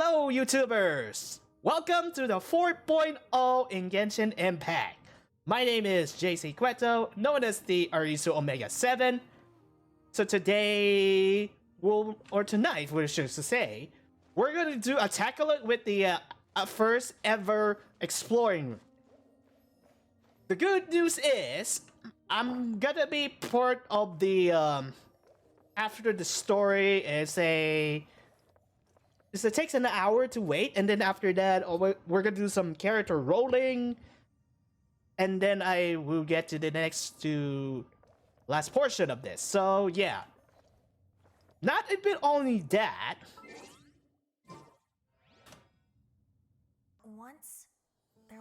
Hello, YouTubers! Welcome to the 4.0 in Genshin Impact. My name is JC Cueto, known as the Arisu Omega 7. So today, tonight, we should say, we're gonna do a tackle with the first ever exploring. The good news is, I'm gonna be part of the, after the story it takes an hour to wait, and then after that, we're gonna do some character rolling, and then I will get to the last portion of this. So yeah, not a bit only that.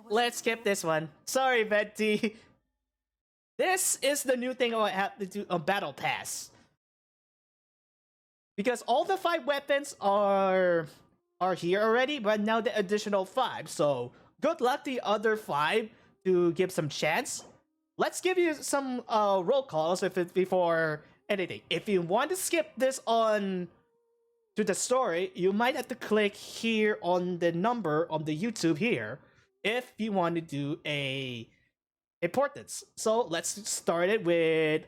Let's skip this one. Sorry, Venti. This is the new thing I have to do on Battlepass. Because all the 5 weapons are here already, but now the additional 5. So good luck to the other 5 to give some chance. Let's give you some roll calls before anything. If you want to skip this on to the story, you might have to click here on the number on the YouTube here if you want to do a importance. So let's start it with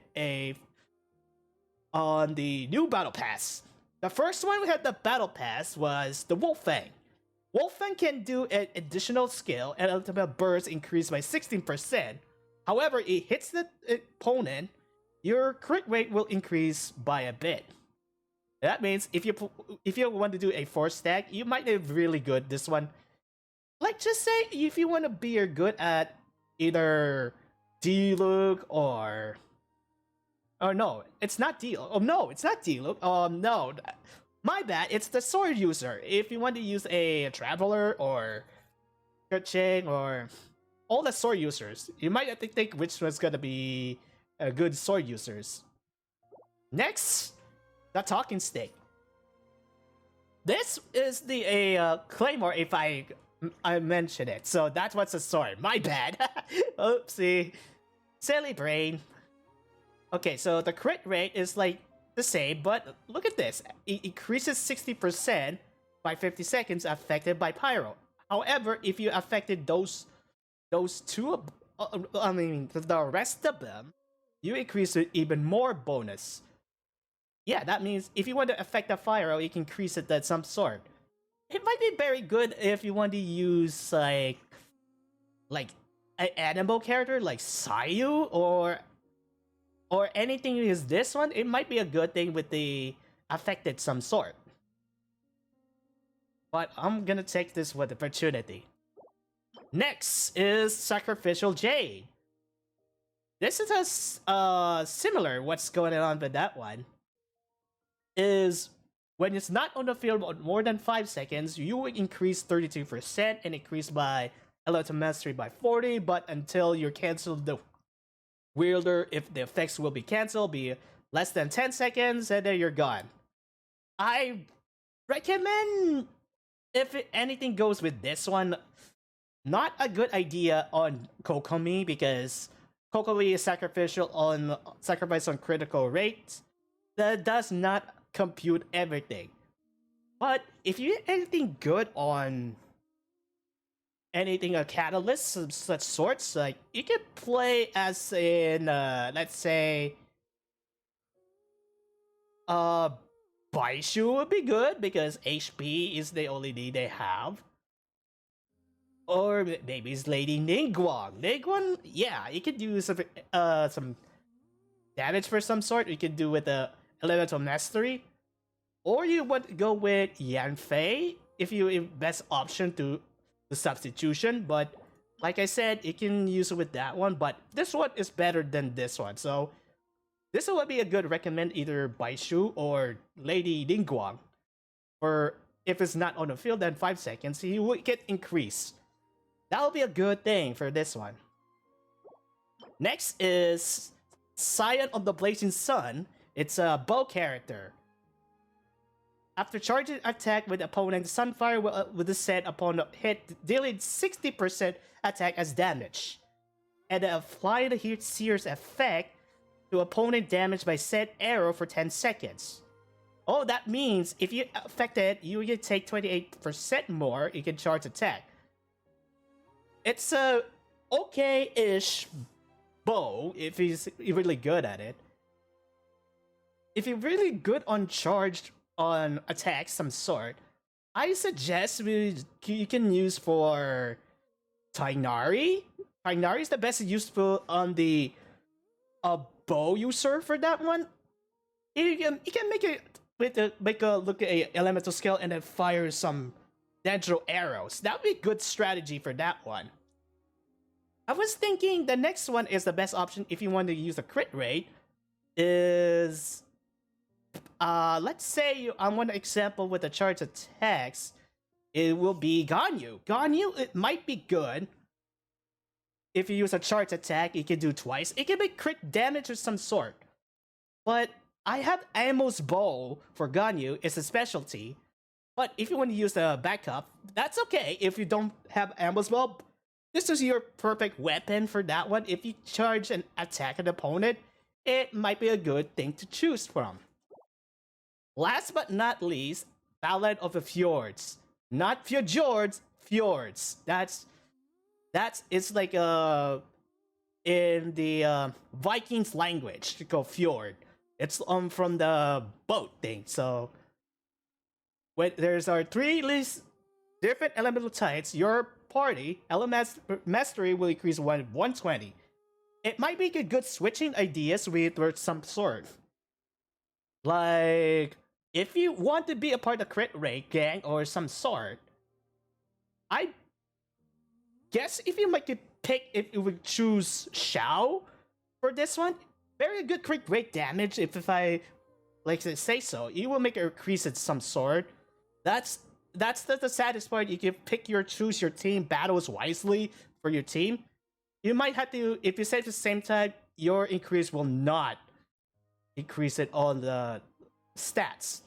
on the new Battle Pass. The first one we had the Battle Pass was the Wolfang. Wolfang can do an additional skill and ultimate burst increased by 16%. However, it hits the opponent, your crit rate will increase by a bit. That means if you want to do a 4 stack, you might be really good this one. Like, just say if you want to be good at either D-Look or no, it's not D-Look. Oh no, it's not D-Look. No, my bad. It's the sword user. If you want to use a traveler or Kerching or all the sword users, you might have to think which one's gonna be a good sword users. Next, the talking stick. This is the claymore. If I mention it, so that's what's a sword. My bad. Oopsie, silly brain. Okay, so the crit rate is like the same, but look at this. It increases 60% by 50 seconds affected by Pyro. However, if you affected those two, the rest of them, you increase it even more bonus. Yeah, that means if you want to affect the Pyro, you can increase it at some sort. It might be very good if you want to use like an animal character like Sayu or anything is this one. It might be a good thing with the affected some sort. But I'm gonna take this with opportunity. Next is Sacrificial Jade. This is a similar what's going on with that one. Is when it's not on the field more than 5 seconds, you will increase 32% and increase by Elemental Mastery by 40, but until you're canceled the wielder, if the effects will be cancelled, be less than 10 seconds, and then you're gone. I recommend, if anything goes with this one, not a good idea on Kokomi, because Kokomi is sacrifice on critical rates. That does not compute everything. But if you get anything good on anything a catalyst of such sorts, like you can play as in let's say Baishu would be good because HP is the only need they have. Or maybe it's Lady Ningguang. Ningguang, yeah, you could do some damage for some sort. You can do with the Elemental Mastery. Or you want to go with Yanfei if you best option to the substitution, but like I said, you can use it with that one, but this one is better than this one, so this would be a good recommend, either Baishu or Lady Ningguang. For if it's not on the field, then 5 seconds, he will get increased. That will be a good thing for this one. Next is Scion of the Blazing Sun. It's a bow character. After charging attack with opponent, Sunfire will descend upon a hit, dealing 60% attack as damage. And apply the Heat Seer's effect to opponent damage by said arrow for 10 seconds. Oh, that means if you affect it, you can take 28% more. You can charge attack. It's a okay-ish bow if he's really good at it. If you're really good on charged on attacks some sort, I suggest you can use for Tainari. Tainari is the best useful on the bow user for that one. You can make it with make a look at a elemental skill and then fire some natural arrows. That would be a good strategy for that one. I was thinking the next one is the best option if you want to use a crit rate. Is let's say I want an example with the charge attacks. It will be Ganyu. Ganyu, it might be good. If you use a charge attack, it can do twice. It can make crit damage of some sort. But I have Ammo's Bow for Ganyu. It's a specialty. But if you want to use the backup, that's okay. If you don't have Ammo's Bow, this is your perfect weapon for that one. If you charge and attack an opponent, it might be a good thing to choose from. Last but not least, Ballad of the Fjords. Not fjords, fjords. That's it's like in the Vikings language to go fjord. It's from the boat thing. So when there's our three least different elemental types, your party element mastery will increase 120. It might be a good switching ideas with some sort. Like if you want to be a part of crit rate gang or some sort, I guess if you might pick, if you would choose Xiao for this one, very good crit rate damage. If I like to say so, you will make a increase at some sort. That's the saddest part. You can choose your team battles wisely for your team. You might have to, if you say at the same time, your increase will not increase it on the stats.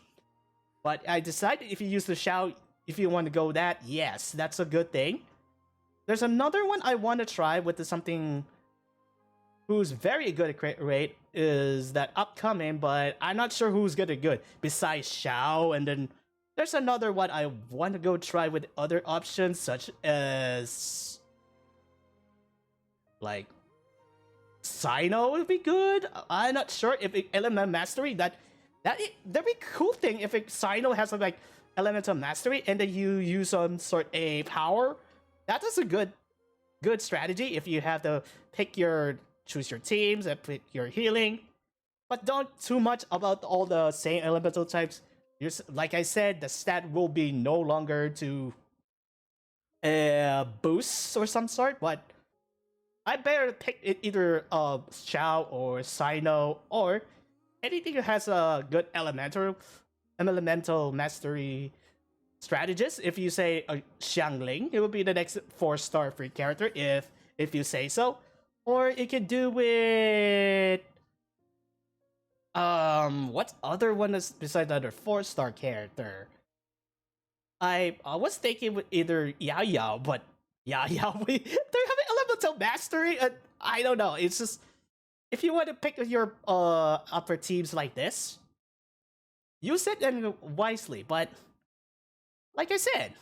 But I decided if you use the Xiao, if you want to go that, yes, that's a good thing. There's another one I want to try with something who's very good at crit rate is that upcoming, but I'm not sure who's good besides Xiao. And then there's another one I want to go try with other options such as like Sino would be good. I'm not sure if element mastery that'd be a cool thing if Sino has some like elemental mastery and then you use some sort a power. That is a good strategy if you have to choose your teams and pick your healing. But don't too much about all the same elemental types. Like I said, the stat will be no longer to boosts or some sort, but I better pick either Xiao or Sino or anything that has a good elemental mastery strategist. If you say Xiangling, it will be the next 4-star free character if you say so. Or you can do with what other one is besides another 4-star character? I was thinking with either Yao Yao, but Yao Yao they have an elemental mastery. I don't know. It's just if you want to pick your upper teams like this, use it and wisely. But like I said,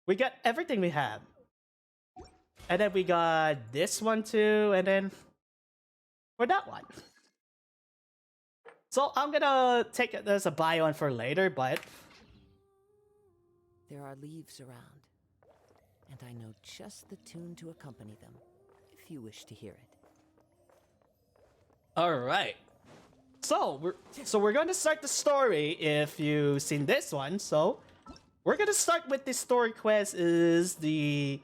we got everything we have. And then we got this one too, and then for that one. So I'm gonna take it as a buy on for later, but there are leaves around, and I know just the tune to accompany them, if you wish to hear it. Alright. So we're gonna start the story if you've seen this one. So we're gonna start with the story quest is the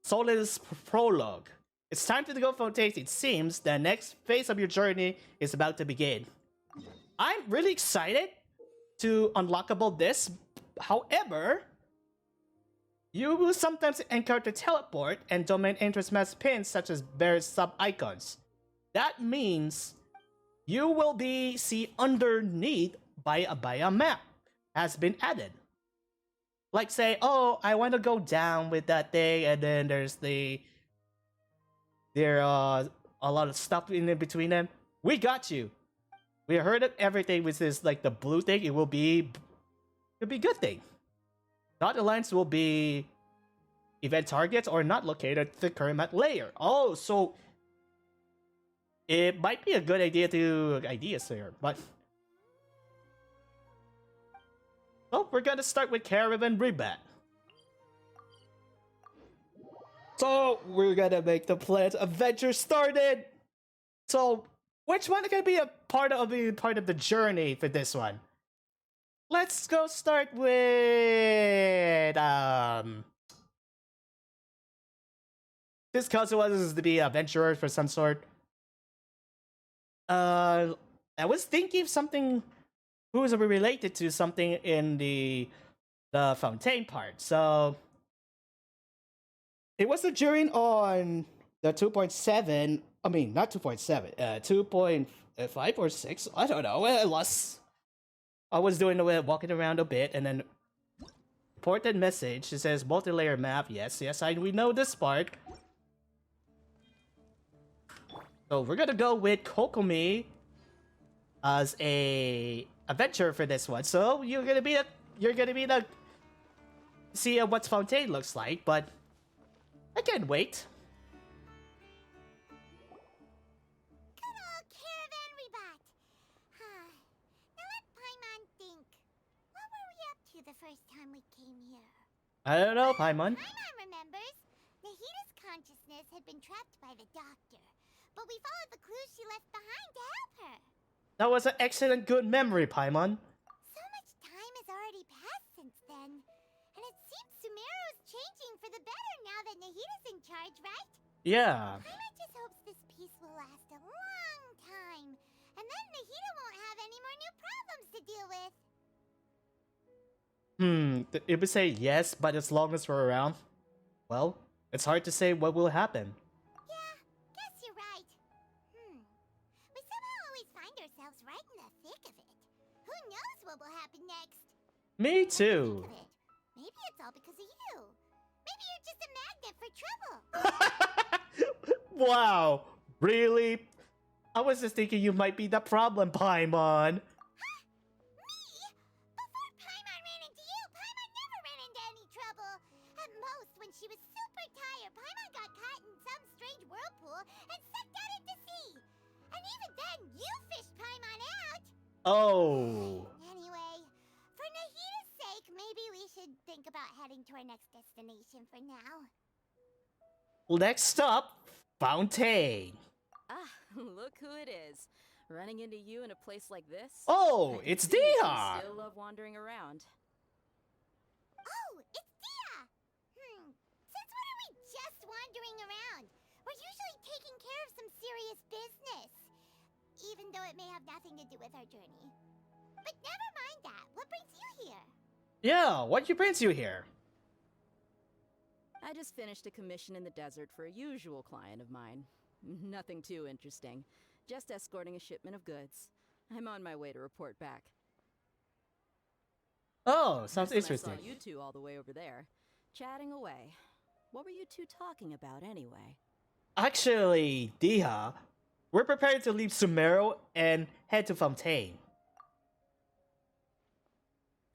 Solis prologue. It's time to go Fontaine. It seems the next phase of your journey is about to begin. I'm really excited to unlockable this. However, you will sometimes encounter teleport and domain interest map pins such as various sub-icons. That means you will be seen underneath by a map has been added. Like say, oh, I want to go down with that thing, and then there are a lot of stuff in between them. We got you. We heard of everything with this, like the blue thing. It'll be a good thing. Dot alliance will be event targets or not located at the current map layer. Oh, so it might be a good idea to ideas here, but oh, we're gonna start with Caravan Rebat. So we're gonna make the plant adventure started. So which one is gonna be a part of the journey for this one? Let's go start with this cousin was to be adventurer for some sort. I was thinking of something who is related to something in the Fontaine part. So it was a journey on the 2.7. I mean, not 2.7. 2.5 or 6. I don't know. I lost. I was doing the walking around a bit, and then important message. It says multi-layer map. Yes, we know this part. So we're gonna go with Kokomi as a adventure for this one. So you're gonna be the see what Fontaine looks like, but I can't wait. Good old Caravan Rebat. Now let Paimon think. What were we up to the first time we came here? I don't know, Paimon. Paimon remembers. Nahita's consciousness had been trapped by the doctor, but we followed the clues she left behind to help her. That was an excellent, good memory, Paimon. So much time has already passed since then, and it seems Sumeru's changing for the better now that Nahita's in charge, right? Yeah. Paimon just hopes this peace will last a long time, and then Nahita won't have any more new problems to deal with. It would say yes, but as long as we're around, well, it's hard to say what will happen. Yeah, guess you're right. We somehow always find ourselves right in the thick of it. Who knows what will happen next? Me too. Think of it. Maybe it's all because of you. Maybe you're just a magnet for trouble. Wow, really? I was just thinking you might be the problem, Paimon. Me? Before Paimon ran into you, Paimon never ran into any trouble. At most, when she was super tired, Paimon got caught in some strange whirlpool and sucked out into sea. And even then, you fished Paimon out. Oh. Anyway, for Nahita's sake, maybe we should think about heading to our next destination for now. Next up, Fontaine. Ah, look who it is. Running into you in a place like this? Oh, I it's see you Dia. still love wandering around. Oh, it's Dia! Since when are we just wandering around? We're usually taking care of some serious business. Even though it may have nothing to do with our journey. But never mind that. What brings you here? Yeah, what brings you here? I just finished a commission in the desert for a usual client of mine. Nothing too interesting. Just escorting a shipment of goods. I'm on my way to report back. Oh, sounds That's when interesting. I saw you two all the way over there, chatting away. What were you two talking about anyway? Actually, Dia, we're preparing to leave Sumeru and head to Fontaine.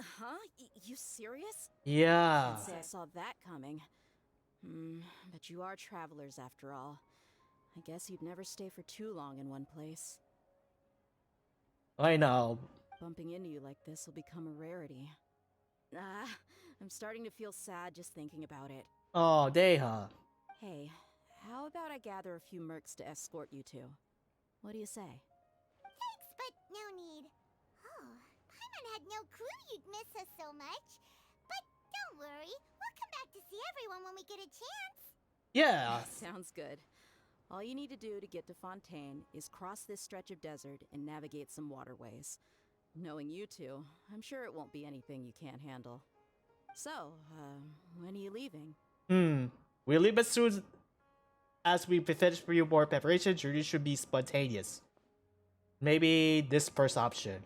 Huh? You serious? Yeah. Can't say I saw that coming. But you are travelers after all. I guess you'd never stay for too long in one place. I know. Bumping into you like this will become a rarity. I'm starting to feel sad just thinking about it. Oh, Dia. Hey, how about I gather a few mercs to escort you two? What do you say? Thanks, but no need. Oh, Paimon had no clue you'd miss us so much. But don't worry, we'll come back to see everyone when we get a chance. Yeah. Sounds good. All you need to do to get to Fontaine is cross this stretch of desert and navigate some waterways. Knowing you two, I'm sure it won't be anything you can't handle. So, when are you leaving? We leave as soon as we finish for you more preparation. Journey should be spontaneous. Maybe this first option.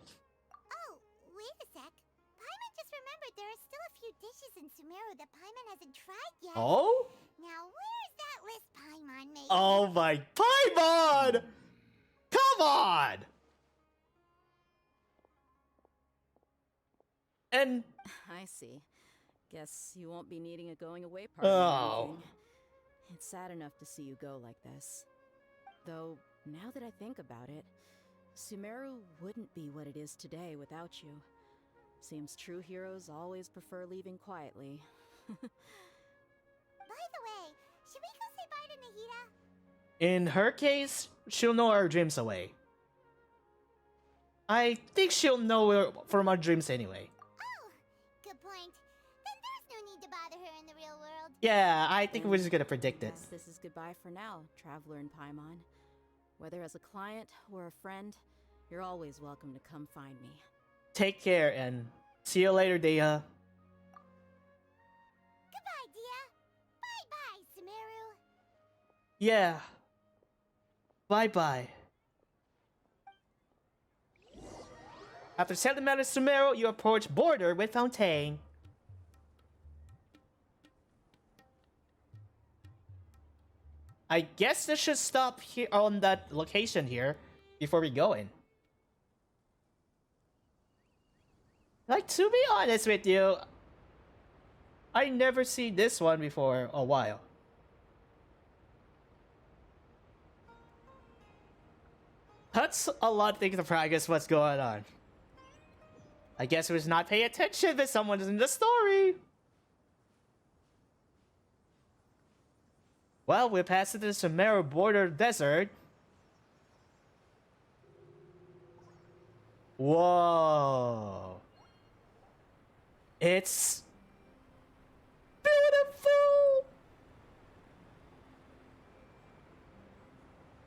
Oh, wait a sec. Paimon just remembered there are still a few dishes in Sumeru that Paimon hasn't tried yet. Oh? Now, where's that list Paimon made? Oh my Paimon! Come on! And I see. Guess you won't be needing a going away party or oh, anything. It's sad enough to see you go like this. Though, now that I think about it, Sumeru wouldn't be what it is today without you. Seems true heroes always prefer leaving quietly. By the way, should we go say bye to Nahida? in her case, she'll know our dreams away. I think she'll know from our dreams anyway. Oh, good point. Then there's no need to bother her in the real world. Yeah, I think we're just gonna predict it. Guess this is goodbye for now, traveler in Paimon. Whether as a client or a friend, you're always welcome to come find me. Take care and see you later, Dea. Goodbye, Dia. Bye-bye, Sumeru. Yeah. Bye bye. After settlement of Sumeru, you approach border with Fontaine. I guess this should stop here on that location here before we go in. Like, to be honest with you, I never see this one before a while. That's a lot of things to practice what's going on. I guess we was not paying attention if someone is in the story. Well, we passed the Sumeru border desert. Whoa. It's beautiful.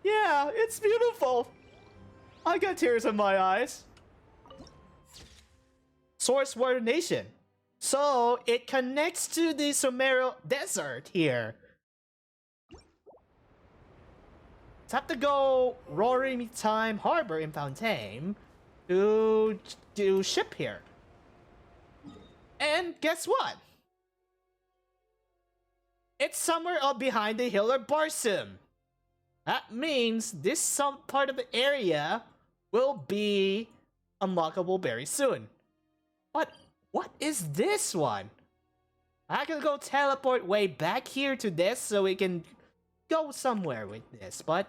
Yeah, it's beautiful. I got tears in my eyes. Source Water Nation. So, it connects to the Sumeru desert here. Let's have to go Roaring Time Harbor in Fontaine to do ship here. And guess what? It's somewhere up behind the hill of Barsum. That means this some part of the area will be unlockable very soon. But what is this one? I can go teleport way back here to this so we can go somewhere with this, but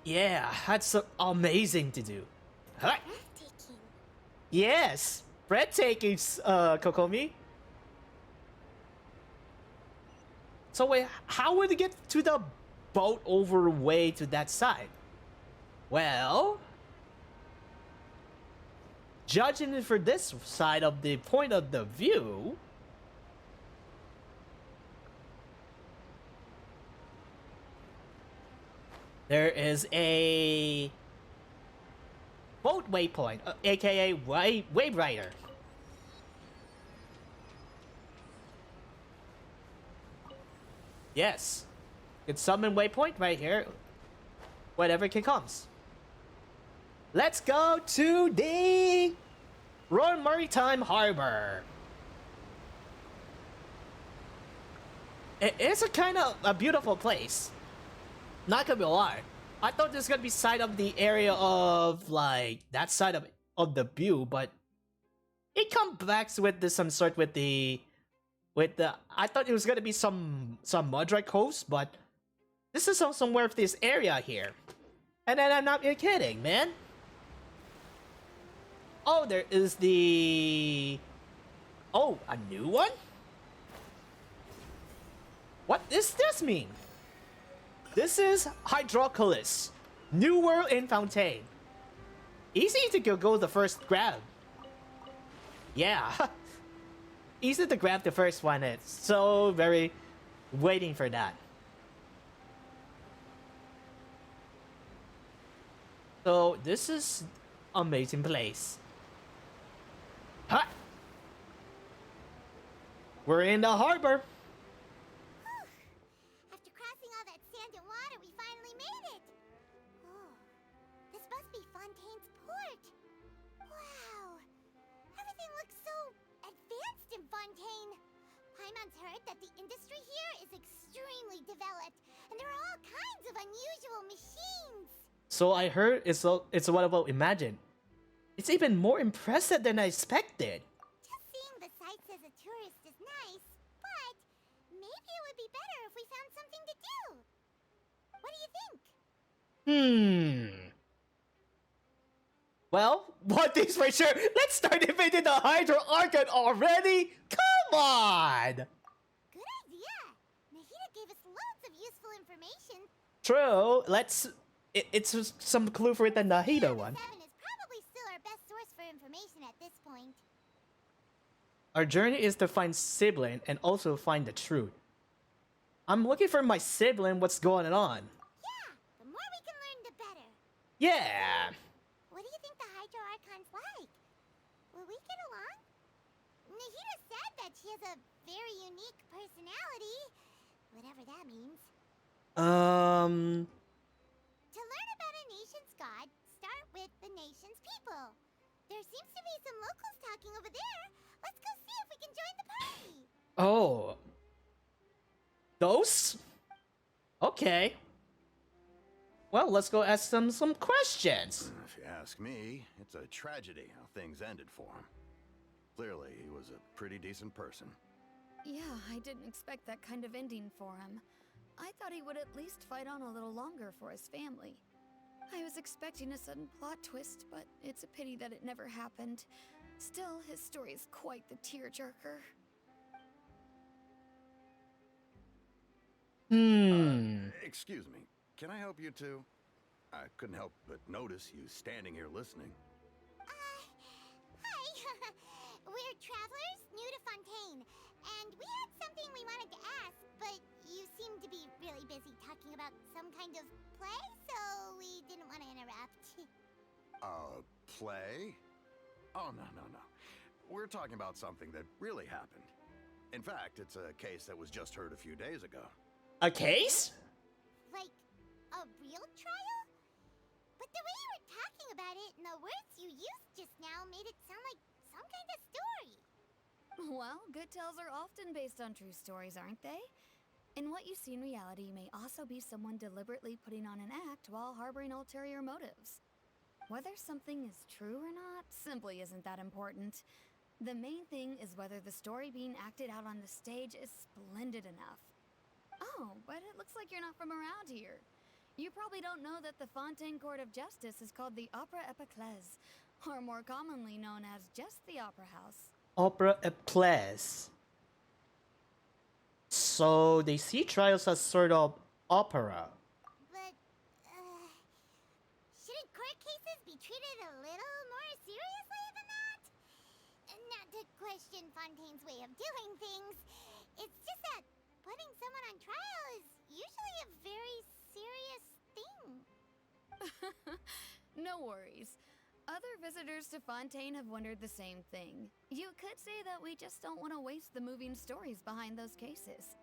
yeah, that's amazing to do. Huh? Breathtaking. Yes, breathtaking, Kokomi. So wait, how would we get to the boat over way to that side? Well, judging it for this side of the point of the view, there is a boat waypoint, aka wave rider. Yes, it's summon waypoint right here. Whatever can comes. Let's go to the Royal Maritime Harbor. It is a kind of a beautiful place. Not gonna lie. I thought this was gonna be side of the area of like that side of the view, but it comes back with the some sort with the I thought it was gonna be some Mudra coast, but this is somewhere of this area here. And then I'm not even kidding, man. Oh, there is the... Oh, a new one? What does this mean? This is Hydroculus. New world in Fontaine. Easy to go the first grab. Yeah. Easy to grab the first one. It's so very waiting for that. So this is amazing place. Huh? We're in the harbor. After crossing all that sand and water, we finally made it. Oh, this must be Fontaine's port. Wow, everything looks so advanced in Fontaine. Paimon's heard that the industry here is extremely developed, and there are all kinds of unusual machines. So I heard it's what about Imagine. It's even more impressive than I expected. Just seeing the sights as a tourist is nice, but maybe it would be better if we found something to do. What do you think? Well, one thing's for sure. Let's start invading the Hydro Archon already. Come on. Good idea. Nahida gave us loads of useful information. True. It's some clue for the Nahida one. 7 is probably still our best source for information at this point. Our journey is to find sibling and also find the truth. I'm looking for my sibling. What's going on? Yeah, the more we can learn, the better. Yeah. What do you think the Hydro Archon's like? Will we get along? Nahida said that she has a very unique personality. Whatever that means. To learn about a nation's god, start with the nation's people. There seems to be some locals talking over there. Let's go see if we can join the party. Oh. Those? Okay. Well, let's go ask them some questions. If you ask me, it's a tragedy how things ended for him. Clearly, he was a pretty decent person. Yeah, I didn't expect that kind of ending for him. I thought he would at least fight on a little longer for his family. I was expecting a sudden plot twist, but it's a pity that it never happened. Still, his story is quite the tearjerker. Excuse me, can I help you too? I couldn't help but notice you standing here listening. Hi. We're travelers new to Fontaine, and we had something we wanted to ask, but you seem to be really busy talking about some kind of play, so we didn't want to interrupt. Play? Oh, no. We're talking about something that really happened. In fact, it's a case that was just heard a few days ago. A case? Like, a real trial? But the way you were talking about it and the words you used just now made it sound like some kind of story. Well, good tales are often based on true stories, aren't they? And what you see in reality may also be someone deliberately putting on an act while harboring ulterior motives. Whether something is true or not simply isn't that important. The main thing is whether the story being acted out on the stage is splendid enough. Oh, but it looks like you're not from around here. You probably don't know that the Fontaine Court of Justice is called the Opera Epiclese, or more commonly known as just the Opera House. Opera Epiclese. So they see trials as sort of opera. But, shouldn't court cases be treated a little more seriously than that? Not to question Fontaine's way of doing things. It's just that putting someone on trial is usually a very serious thing. No worries. Other visitors to Fontaine have wondered the same thing. You could say that we just don't want to waste the moving stories behind those cases.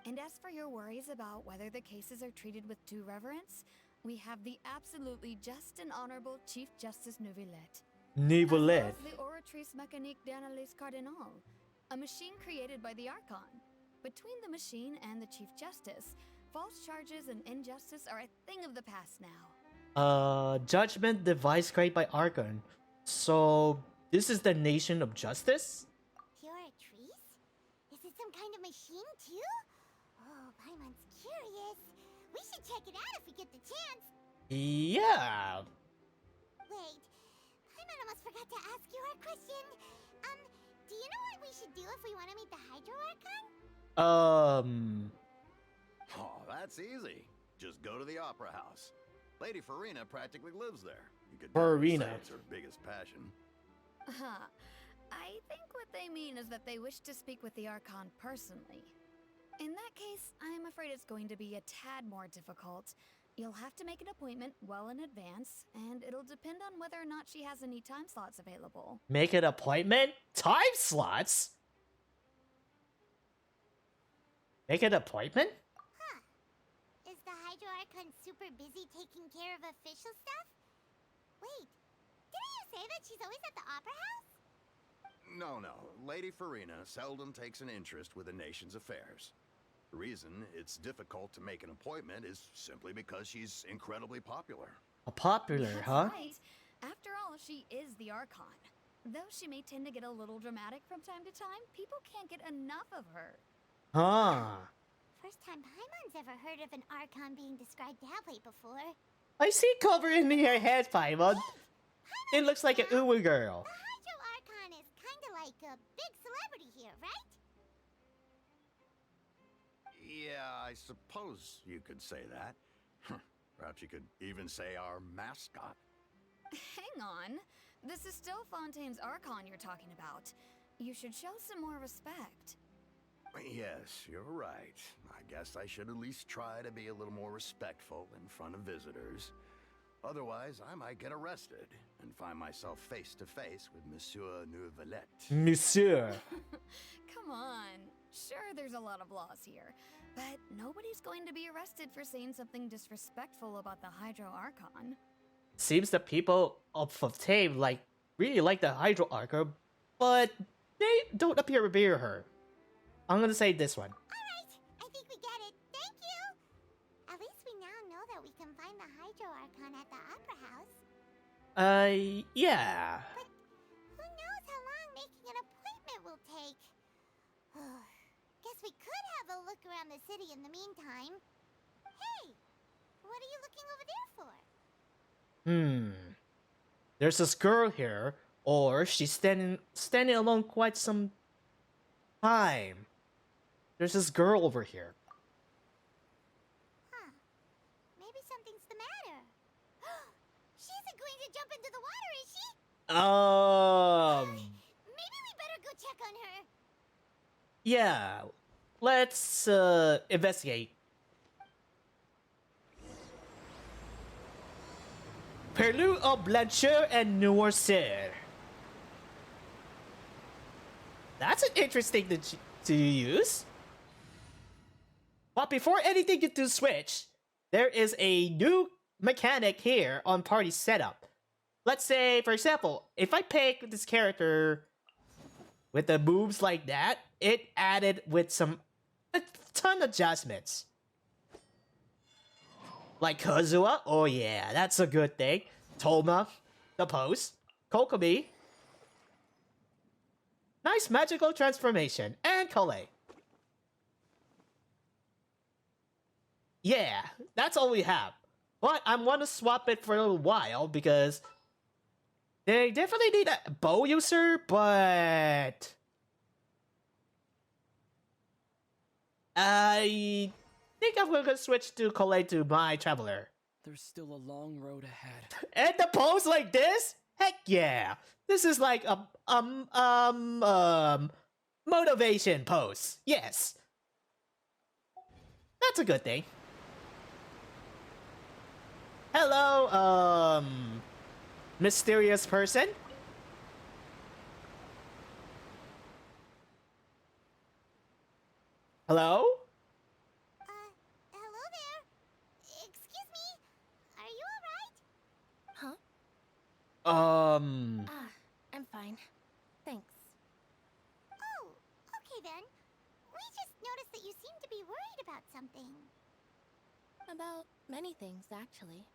And as for your worries about whether the cases are treated with due reverence, we have the absolutely just and honorable Chief Justice Neuvillette. Neuvillette. The Oratrice Mécanique d'Analyse Cardinal, a machine created by the Archon. Between the machine and the Chief Justice, false charges and injustice are a thing of the past now. Judgment device created by Archon. So this is the nation of justice? Oratrice? Is it some kind of machine too? Oh, Paimon's curious. We should check it out if we get the chance. Yeah. Wait, Paimon almost forgot to ask you our question. Do you know what we should do if we want to meet the Hydro Archon? Oh, that's easy. Just go to the Opera House. Lady Freminet practically lives there. You could definitely say it's her biggest passion. I think what they mean is that they wish to speak with the Archon personally. In that case, I'm afraid it's going to be a tad more difficult. You'll have to make an appointment well in advance, and it'll depend on whether or not she has any time slots available. Make an appointment? Time slots? Make an appointment? Huh. Is the Hydro Archon super busy taking care of official stuff? Wait, didn't you say that she's always at the Opera House? No. Lady Freminet seldom takes an interest with the nation's affairs. The reason it's difficult to make an appointment is simply because she's incredibly popular. A popular, That's huh? right. After all, she is the Archon. Though she may tend to get a little dramatic from time to time, people can't get enough of her. Huh. First time Paimon's ever heard of an Archon being described that way before. I see cover in your head, Paimon. It looks like an Uwu girl. The Hydro Archon is kinda like a big celebrity here, right? Yeah, I suppose you could say that. Perhaps you could even say our mascot. Hang on. This is still Fontaine's Archon you're talking about. You should show some more respect. Yes, you're right. I guess I should at least try to be a little more respectful in front of visitors. Otherwise, I might get arrested and find myself face to face with Monsieur Neuvillette. Monsieur. Come on. Sure, there's a lot of laws here, but nobody's going to be arrested for saying something disrespectful about the Hydro Archon. Seems the people of Fontaine really like the Hydro Archer, but they don't appear to revere her. I'm gonna say this one. Alright, I think we get it. Thank you! At least we now know that we can find the Hydro Archon at the Opera House. Yeah. But who knows how long making an appointment will take? Guess we could have a look around the city in the meantime. Hey! What are you looking over there for? There's this girl here, or she's standing alone quite some time. There's this girl over here. Huh. Maybe something's the matter. She isn't going to jump into the water, is she? Maybe we better go check on her. Yeah. Let's investigate. Perlu of Blancheur and Noirceur. That's an interesting to use. But before anything gets to switch, there is a new mechanic here on party setup. Let's say, for example, if I pick this character with the moves like that, it added with a ton of adjustments. Like Kazuha, oh yeah, that's a good thing. Toma, the pose, Kokomi. Nice magical transformation, and Kole. Yeah, that's all we have. But I want to swap it for a little while because they definitely need a bow user, but I think I'm gonna switch to Kole to my traveler. There's still a long road ahead. And the pose like this? Heck yeah! This is like a motivation pose. Yes, that's a good thing. Hello, mysterious person. Hello? Hello there. Excuse me. Are you alright? I'm fine. Thanks. Oh, okay then. We just noticed that you seem to be worried about something. About many things, actually.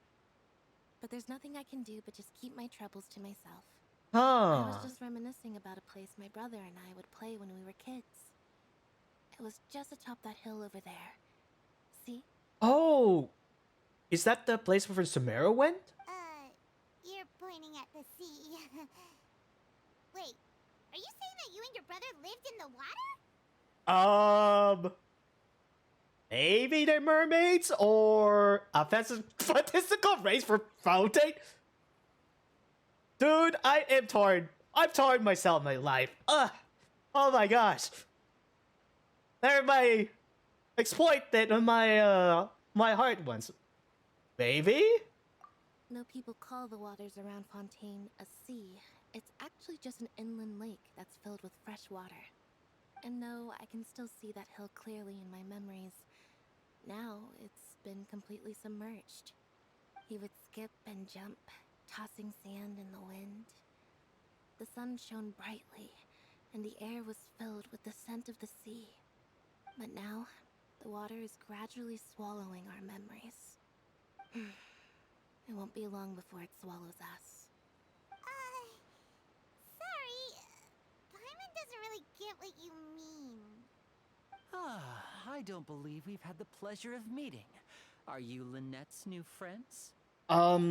But there's nothing I can do but just keep my troubles to myself. I was just reminiscing about a place my brother and I would play when we were kids. It was just atop that hill over there. See? Oh, is that the place where Samara went? You're pointing at the sea. Wait, are you saying that you and your brother lived in the water? Maybe they're mermaids or a statistical race for Fontaine? Dude, I am torn. I've torn myself in my life. Oh my gosh. They're my exploited my my heart ones. Maybe? Though people call the waters around Fontaine a sea, it's actually just an inland lake that's filled with fresh water. And though I can still see that hill clearly in my memories, now it's been completely submerged. He would skip and jump, tossing sand in the wind. The sun shone brightly, and the air was filled with the scent of the sea. But now, the water is gradually swallowing our memories. It won't be long before it swallows us. Sorry. Paimon doesn't really get what you mean. I don't believe we've had the pleasure of meeting. Are you Lynette's new friends? Oh, and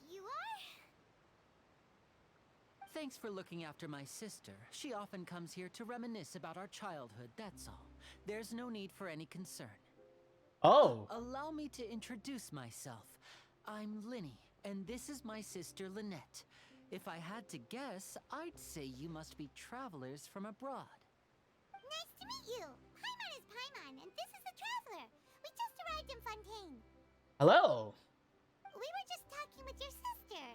you are? Thanks for looking after my sister. She often comes here to reminisce about our childhood, that's all. There's no need for any concern. Oh. Allow me to introduce myself. I'm Lyney, and this is my sister Lynette. If I had to guess, I'd say you must be travelers from abroad. Nice to meet you. Paimon is Paimon, and this is the Traveler. We just arrived in Fontaine. Hello. We were just talking with your sister.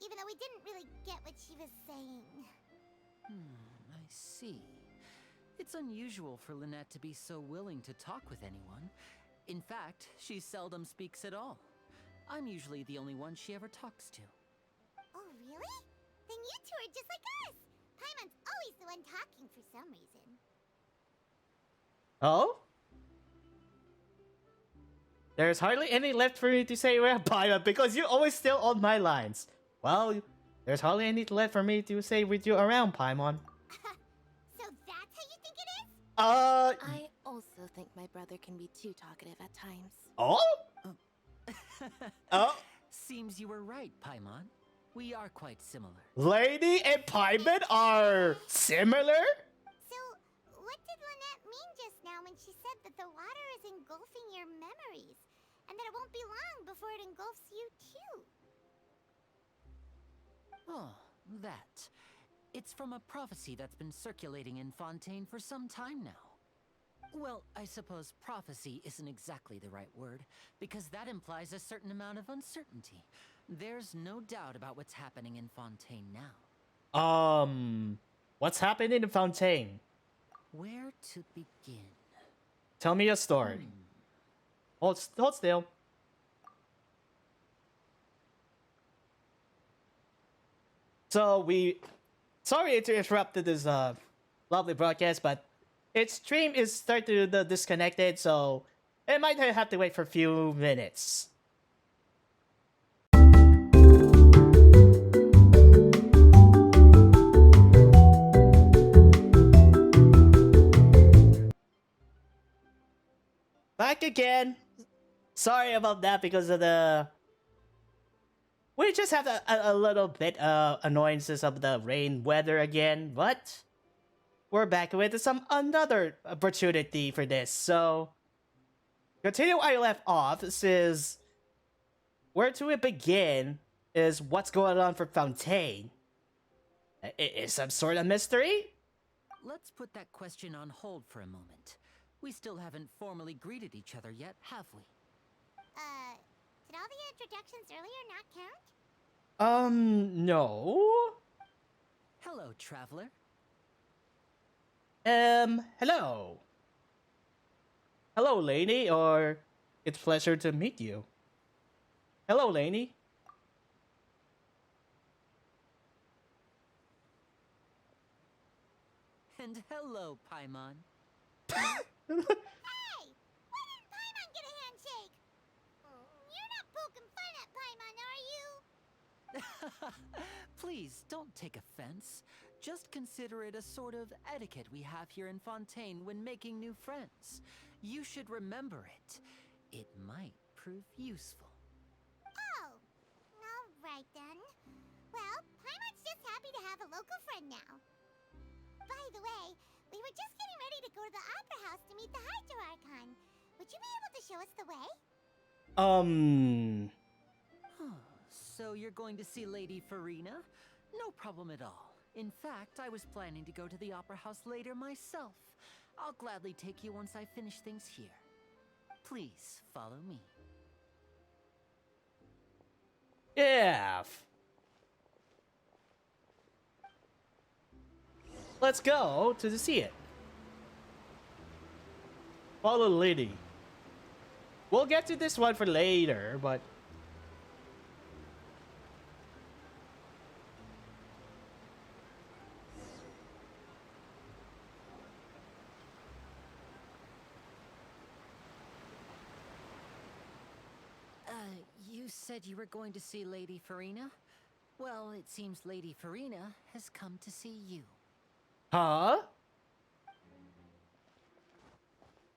Even though we didn't really get what she was saying. I see. It's unusual for Lynette to be so willing to talk with anyone. In fact, she seldom speaks at all. I'm usually the only one she ever talks to. Oh, really? Then you two are just like us. Paimon's always the one talking for some reason. Oh? There's hardly any left for me to say around Paimon because you always steal all my lines. Well, there's hardly any left for me to say with you around Paimon. So that's how you think it is? I also think my brother can be too talkative at times. Oh? Oh? Seems you were right, Paimon. We are quite similar. Lady and Paimon are similar? So, what did Lynette mean just now when she said that the water is engulfing your memories? And that it won't be long before it engulfs you too? Oh, that. It's from a prophecy that's been circulating in Fontaine for some time now. Well, I suppose prophecy isn't exactly the right word, because that implies a certain amount of uncertainty. There's no doubt about what's happening in Fontaine now. What's happening in Fontaine? Where to begin? Tell me a story. Hold still. So sorry to interrupt this lovely broadcast, but its stream is starting to disconnected, so it might have to wait for a few minutes. Back again. Sorry about that because of we just have a little bit annoyances of the rain weather again, but we're back with another opportunity for this. So, continue where I left off. This is where to we begin is what's going on for Fontaine. Is some sort of mystery? Let's put that question on hold for a moment. We still haven't formally greeted each other yet, have we? Did all the introductions earlier not count? No. Hello, traveler. Hello. Hello, Lyney, or it's a pleasure to meet you. Hello, Lyney. And hello, Paimon. Hey! Why didn't Paimon get a handshake? You're not poking fun at Paimon, are you? Please, don't take offense. Just consider it a sort of etiquette we have here in Fontaine when making new friends. You should remember it. It might prove useful. Oh, alright then. Well, Paimon's just happy to have a local friend now. By the way, we were just getting ready to go to the Opera House to meet the Hydro Archon. Would you be able to show us the way? So you're going to see Lady Freminet? No problem at all. In fact, I was planning to go to the Opera House later myself. I'll gladly take you once I finish things here. Please, follow me. Yeah. Let's go to see it. Follow Lady. We'll get to this one for later, but said you were going to see Lady Farina? Well, it seems Lady Farina has come to see you. Huh?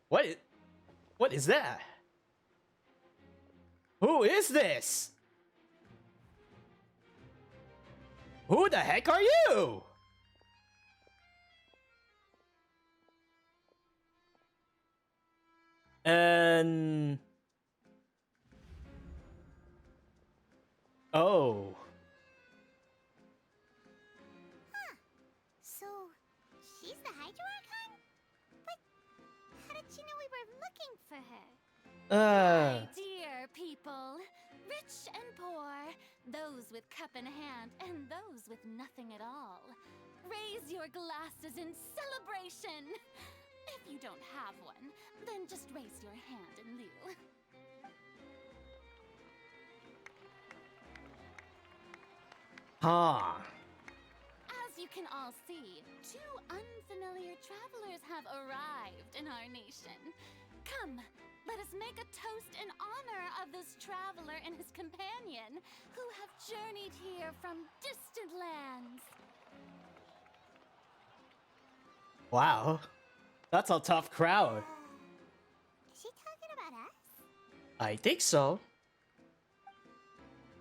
What is that? Who is this? Who the heck are you? And oh, So, she's the Hydro-Archon? But how did she know we were looking for her? My dear people, rich and poor, those with cup in hand and those with nothing at all, raise your glasses in celebration. If you don't have one, then just raise your hand in lieu. huh. As you can all see, two unfamiliar travelers have arrived in our nation. Come, let us make a toast in honor of this traveler and his companion who have journeyed here from distant lands. Wow, that's a tough crowd. Is she talking about us? I think so.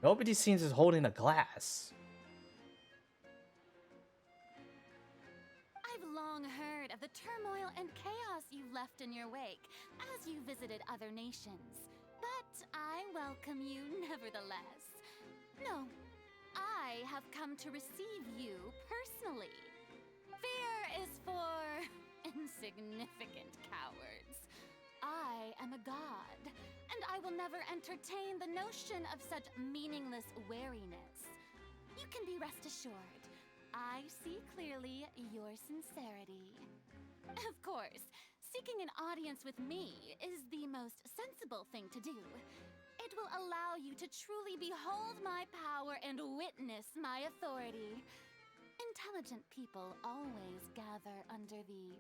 Nobody seems to be holding a glass. I've long heard of the turmoil and chaos you left in your wake as you visited other nations. But I welcome you nevertheless. No, I have come to receive you personally. Fear is for insignificant cowards. I am a god, and I will never entertain the notion of such meaningless wariness. You can be rest assured, I see clearly your sincerity. Of course, seeking an audience with me is the most sensible thing to do. It will allow you to truly behold my power and witness my authority. Intelligent people always gather under the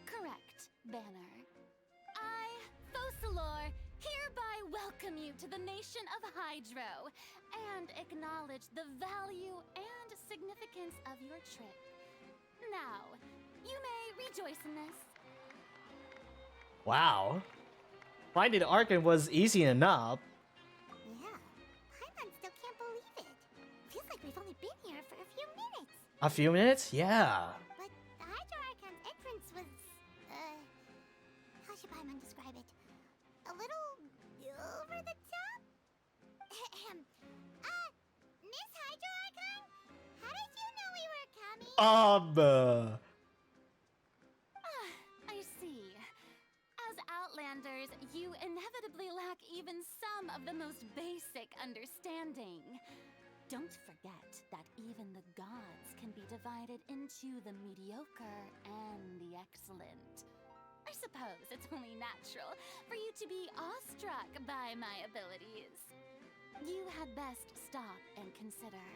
correct banner. I, Focalor, hereby welcome you to the nation of Hydro and acknowledge the value and significance of your trip. Now, you may rejoice in this. Wow. Finding the Archon was easy enough. Yeah, Paimon still can't believe it. Feels like we've only been here for a few minutes. A few minutes? Yeah. But the Hydro-Archon's entrance was, how should Paimon describe it? A little over the top? Ahem. Miss Hydro-Archon? How did you know we were coming? I see. As Outlanders, you inevitably lack even some of the most basic understanding. Don't forget that even the gods can be divided into the mediocre and the excellent. I suppose it's only natural for you to be awestruck by my abilities. You had best stop and consider.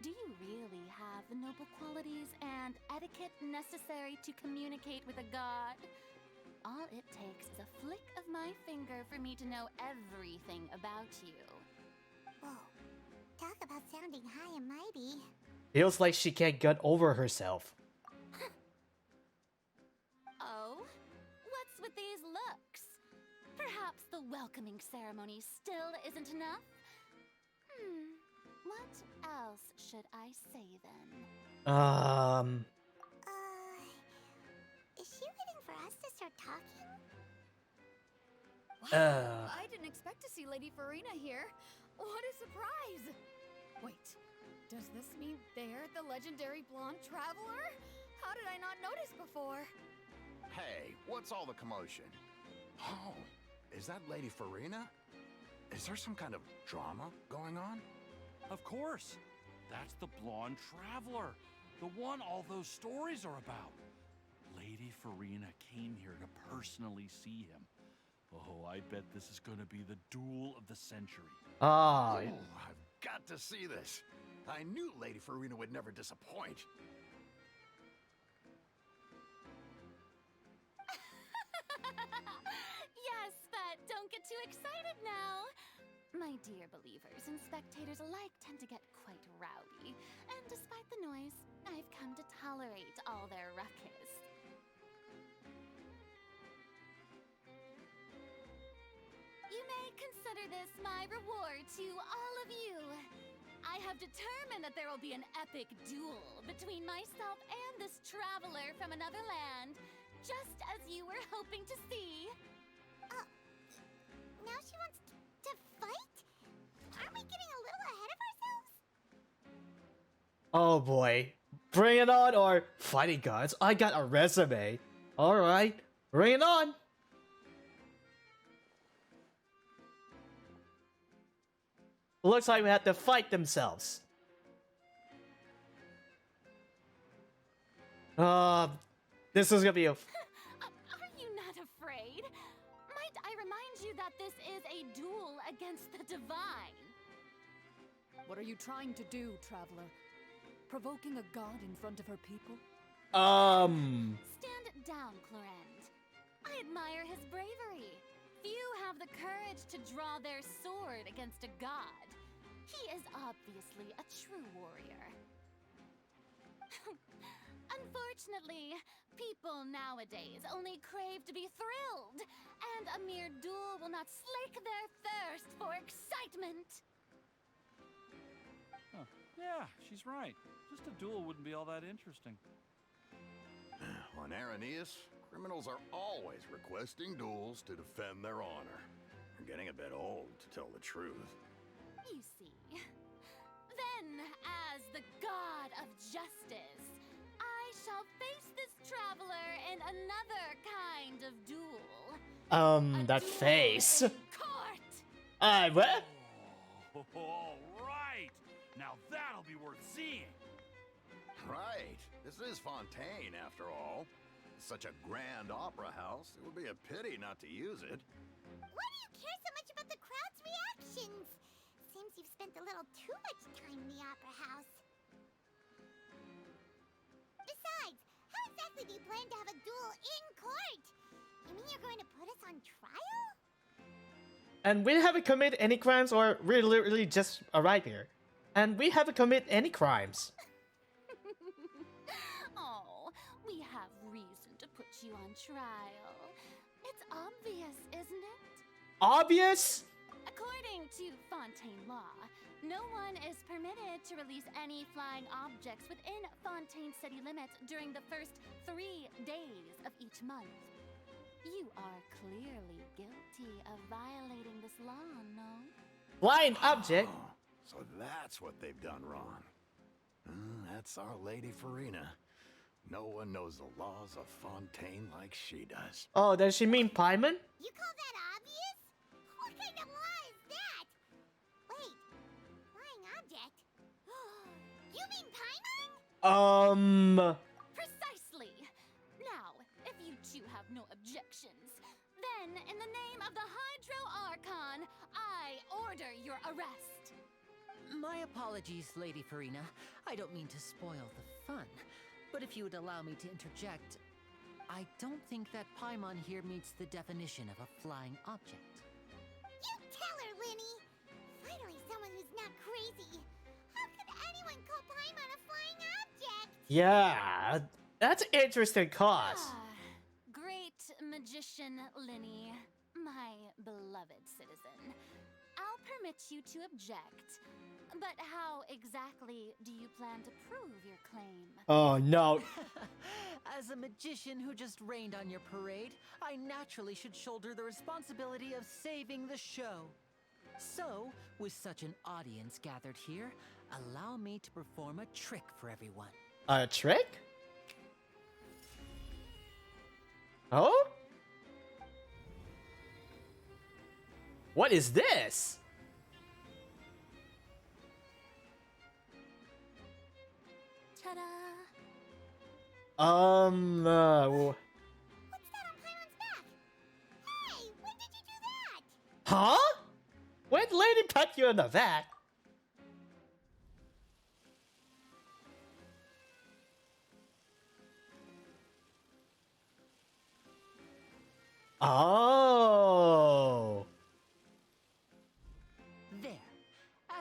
Do you really have the noble qualities and etiquette necessary to communicate with a god? All it takes is a flick of my finger for me to know everything about you. Whoa. Talk about sounding high and mighty. Feels like she can't get over herself. Oh? What's with these looks? Perhaps the welcoming ceremony still isn't enough? What else should I say then? Is she waiting for us to start talking? Wow, I didn't expect to see Lady Farina here. What a surprise! Wait, does this mean they're the legendary blonde traveler? How did I not notice before? Hey, what's all the commotion? Oh, is that Lady Farina? Is there some kind of drama going on? Of course. That's the blonde traveler. The one all those stories are about. Lady Farina came here to personally see him. Oh, I bet this is gonna be the duel of the century. Ah. Oh, I've got to see this. I knew Lady Farina would never disappoint. Yes, but don't get too excited now. My dear believers and spectators alike tend to get quite rowdy, and despite the noise, I've come to tolerate all their ruckus. You may consider this my reward to all of you. I have determined that there will be an epic duel between myself and this traveler from another land, just as you were hoping to see. Now she wants to fight? Aren't we getting a little ahead of ourselves? Oh boy. Bring it on, or fighting gods. I got a resume. Alright, bring it on. Looks like we have to fight themselves. This is gonna be a... Are you not afraid? Might I remind you that this is a duel against the divine? What are you trying to do, traveler? Provoking a god in front of her people? Stand down, Clorend. I admire his bravery. Few have the courage to draw their sword against a god. He is obviously a true warrior. Unfortunately, people nowadays only crave to be thrilled, and a mere duel will not slake their thirst for excitement. Huh. Yeah, she's right. Just a duel wouldn't be all that interesting. On Araneus, criminals are always requesting duels to defend their honor. They're getting a bit old, to tell the truth. You see. Then, as the god of justice, I shall face this traveler in another kind of duel. That face. Court. What? Oh, all right. Now that'll be worth seeing. Right. This is Fontaine, after all. Such a grand opera house, it would be a pity not to use it. Why do you care so much about the crowd's reactions? Seems you've spent a little too much time in the opera house. Besides, how exactly do you plan to have a duel in court? You mean you're going to put us on trial? And we haven't committed any crimes, or we literally just arrived here. And we haven't committed any crimes. Oh, we have reason to put you on trial. It's obvious, isn't it? Obvious? According to Fontaine law, no one is permitted to release any flying objects within Fontaine city limits during the first 3 days of each month. You are clearly guilty of violating this law, no? Flying object? Oh, so that's what they've done wrong. That's our Lady Freminet. No one knows the laws of Fontaine like she does. Oh, does she mean Paimon? You call that obvious? What kind of law is that? Wait, flying object? You mean Paimon? Precisely! Now, if you two have no objections, then in the name of the Hydro Archon, I order your arrest. My apologies, Lady Freminet. I don't mean to spoil the fun. But if you would allow me to interject, I don't think that Paimon here meets the definition of a flying object. You tell her, Lyney! Finally someone who's not crazy. How could anyone call Paimon a flying object? Yeah, that's an interesting cause. Great magician Lyney, my beloved citizen. I'll permit you to object. But how exactly do you plan to prove your claim? Oh no. As a magician who just rained on your parade, I naturally should shoulder the responsibility of saving the show. So, with such an audience gathered here, allow me to perform a trick for everyone. A trick? Oh? What is this? Ta-da! What's that on Paimon's back? Hey, when did you do that? Huh? When Lady put you in the vat? Oh.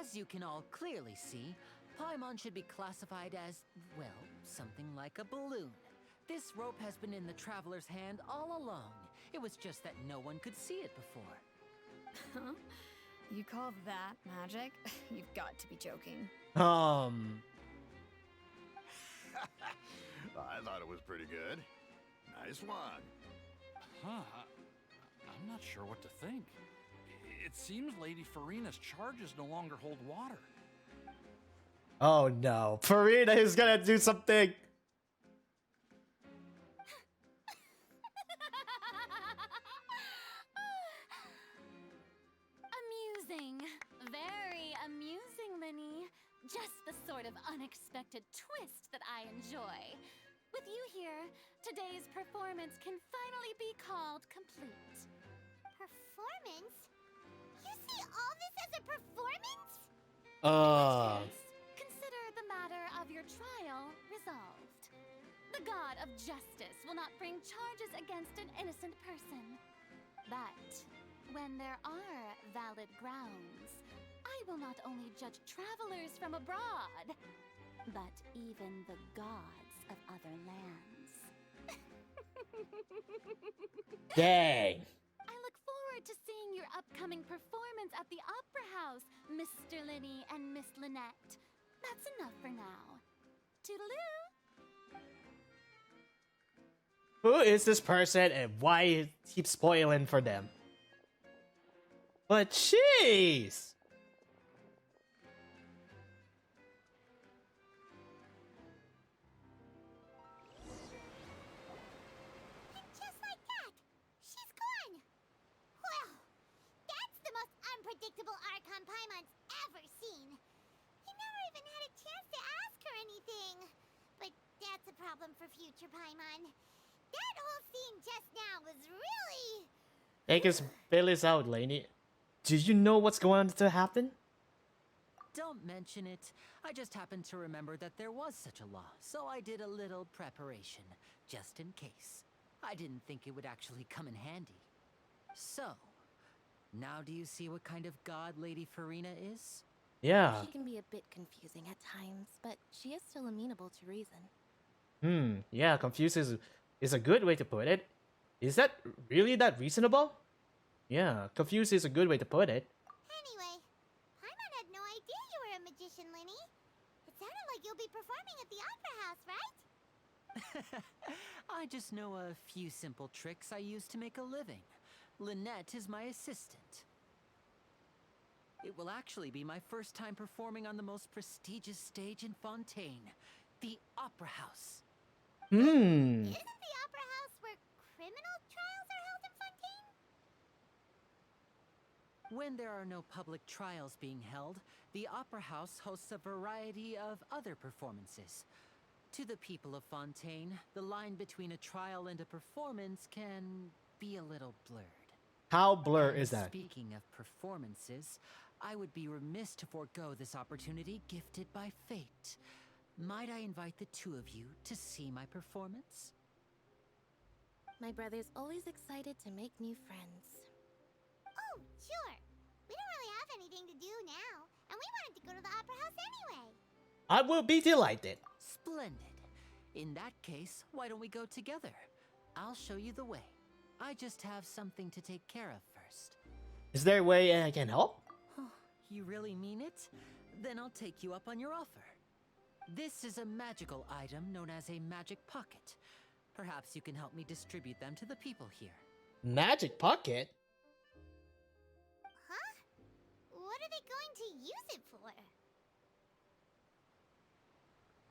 As you can all clearly see, Paimon should be classified as, well, something like a balloon. This rope has been in the traveler's hand all along. It was just that no one could see it before. Huh? You call that magic? You've got to be joking. I thought it was pretty good. Nice one. Huh. I'm not sure what to think. It seems Lady Farina's charges no longer hold water. Oh no, Farina is gonna do something. Amusing. Very amusing, Lyney. Just the sort of unexpected twist that I enjoy. With you here, today's performance can finally be called complete. Performance? You see all this as a performance? Yes. Consider the matter of your trial resolved. The god of justice will not bring charges against an innocent person. But when there are valid grounds, I will not only judge travelers from abroad, but even the gods of other lands. Dang. I look forward to seeing your upcoming performance at the Opera House, Mr. Lyney and Miss Lynette. That's enough for now. Toodaloo! Who is this person and why he keeps spoiling for them? But jeez! And just like that, she's gone. Well, that's the most unpredictable Archon Paimon's ever seen. He never even had a chance to ask her anything. But that's a problem for future Paimon. That whole scene just now was really... Take his Billy's out, Lyney. Do you know what's going to happen? Don't mention it. I just happened to remember that there was such a law, so I did a little preparation, just in case. I didn't think it would actually come in handy. So, now do you see what kind of god Lady Farina is? Yeah. She can be a bit confusing at times, but she is still amenable to reason. Yeah, confused is a good way to put it. Is that really that reasonable? Yeah, confused is a good way to put it. Anyway, Paimon had no idea you were a magician, Lyney. It sounded like you'll be performing at the Opera House, right? I just know a few simple tricks I use to make a living. Lynette is my assistant. It will actually be my first time performing on the most prestigious stage in Fontaine, the Opera House. Isn't the Opera House where criminal trials are held in Fontaine? When there are no public trials being held, the Opera House hosts a variety of other performances. To the people of Fontaine, the line between a trial and a performance can be a little blurred. How blur is that? Speaking of performances, I would be remiss to forego this opportunity gifted by fate. Might I invite the two of you to see my performance? My brother's always excited to make new friends. Oh, sure. We don't really have anything to do now, and we wanted to go to the Opera House anyway. I will be delighted. Splendid. In that case, why don't we go together? I'll show you the way. I just have something to take care of first. Is there a way I can help? You really mean it? Then I'll take you up on your offer. This is a magical item known as a magic pocket. Perhaps you can help me distribute them to the people here. Magic pocket? Huh? What are they going to use it for?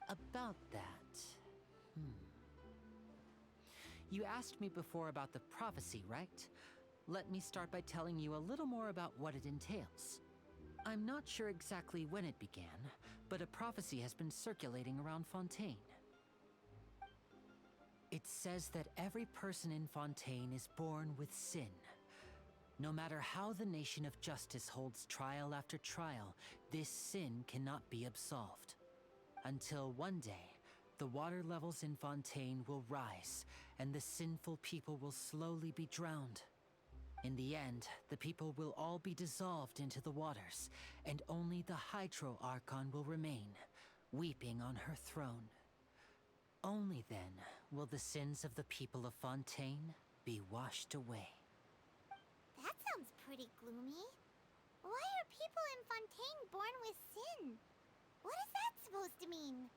About that... You asked me before about the prophecy, right? Let me start by telling you a little more about what it entails. I'm not sure exactly when it began, but a prophecy has been circulating around Fontaine. It says that every person in Fontaine is born with sin. No matter how the nation of justice holds trial after trial, this sin cannot be absolved. Until one day, the water levels in Fontaine will rise, and the sinful people will slowly be drowned. In the end, the people will all be dissolved into the waters, and only the Hydro Archon will remain, weeping on her throne. Only then will the sins of the people of Fontaine be washed away. That sounds pretty gloomy. Why are people in Fontaine born with sin? What is that supposed to mean?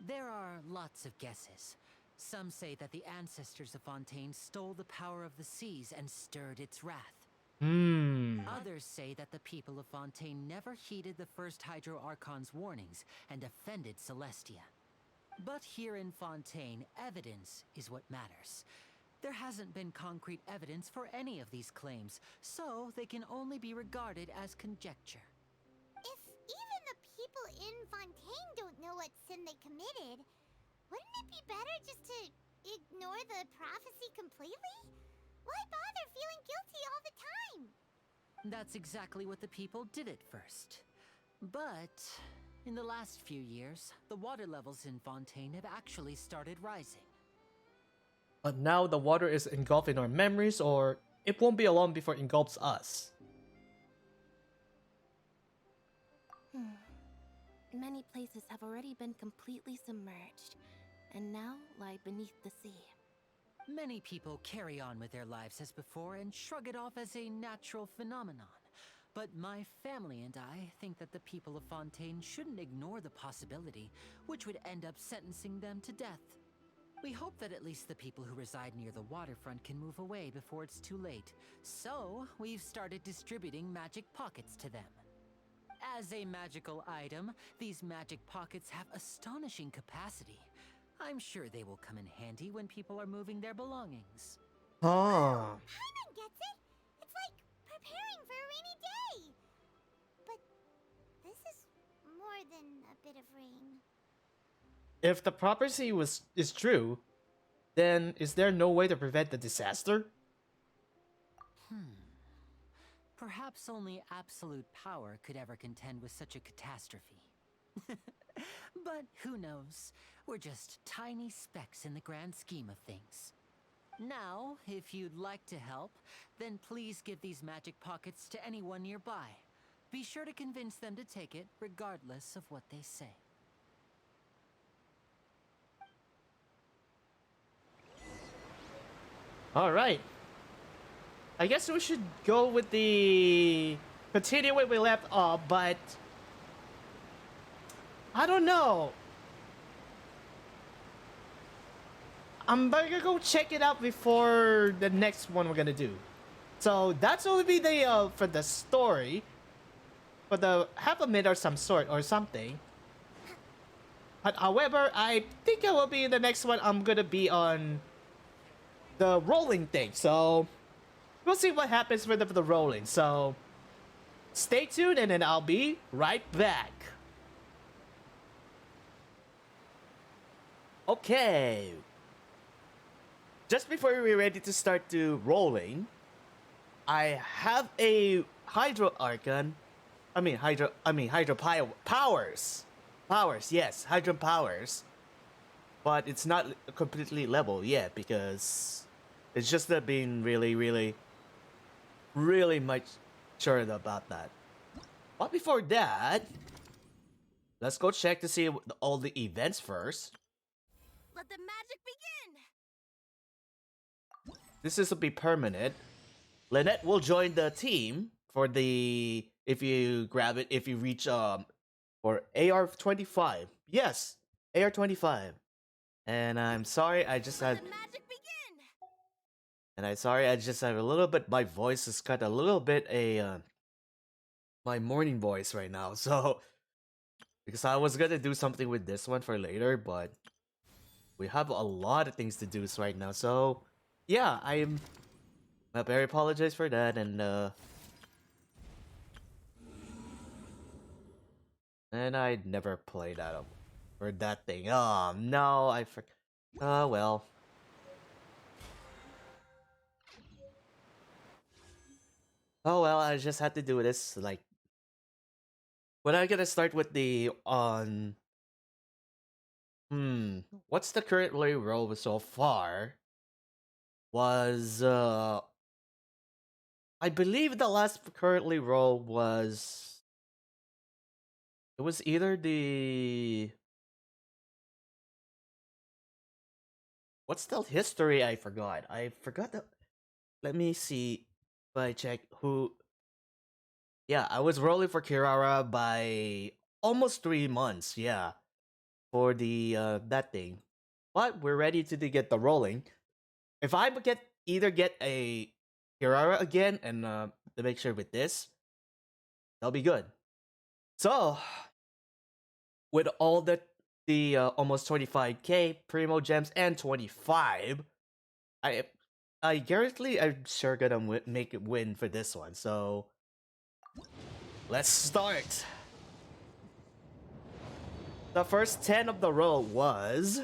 There are lots of guesses. Some say that the ancestors of Fontaine stole the power of the seas and stirred its wrath. Others say that the people of Fontaine never heeded the first Hydro Archon's warnings and offended Celestia. But here in Fontaine, evidence is what matters. There hasn't been concrete evidence for any of these claims, so they can only be regarded as conjecture. If even the people in Fontaine don't know what sin they committed, wouldn't it be better just to ignore the prophecy completely? Why bother feeling guilty all the time? That's exactly what the people did at first. But in the last few years, the water levels in Fontaine have actually started rising. But now the water is engulfed in our memories, or it won't be long before it engulfs us. Many places have already been completely submerged, and now lie beneath the sea. Many people carry on with their lives as before and shrug it off as a natural phenomenon. But my family and I think that the people of Fontaine shouldn't ignore the possibility, which would end up sentencing them to death. We hope that at least the people who reside near the waterfront can move away before it's too late. So, we've started distributing magic pockets to them. As a magical item, these magic pockets have astonishing capacity. I'm sure they will come in handy when people are moving their belongings. Paimon gets it! It's like preparing for a rainy day! But this is more than a bit of rain. If the prophecy is true, then is there no way to prevent the disaster? Perhaps only absolute power could ever contend with such a catastrophe. But who knows? We're just tiny specks in the grand scheme of things. Now, if you'd like to help, then please give these magic pockets to anyone nearby. Be sure to convince them to take it, regardless of what they say. Alright. I guess we should go with the... continue where we left off, but... I don't know. I'm gonna go check it out before the next one we're gonna do. So that's only be the for the story, for the half a minute or some sort or something. But however, I think it will be the next one. I'm gonna be on the rolling thing. So we'll see what happens with the rolling. So stay tuned, and then I'll be right back. Okay. Just before we're ready to start to rolling, I have a Hydro Archon. Hydro powers. Powers, yes, Hydro powers. But it's not completely level yet because it's just being really much sure about that. But before that, let's go check to see all the events first. Let the magic begin! This is to be permanent. Lynette will join the team for the if you grab it if you reach for AR-25. Yes, AR-25. And I'm sorry, I just had. Let the magic begin! And I'm sorry, I just have a little bit. My voice is cut a little bit. My morning voice right now. So because I was gonna do something with this one for later, but we have a lot of things to do right now. So yeah, I very apologize for that, and I'd never played that for that thing. Oh no, I forgot. Oh well. Oh well, I just had to do this. Like, when I gonna start with the on? What's the current roll so far? was I believe the last currently roll was it was either the what's the history? I forgot. I forgot the. Let me see if I check who. Yeah, I was rolling for Kirara by almost 3 months. Yeah, for the that thing. But we're ready to get the rolling. If I either get a Kirara again and to make sure with this, that'll be good. So with all the almost 25k primo gems and 25, I guarantee I'm sure gonna make it win for this one. So let's start. The first 10 of the roll was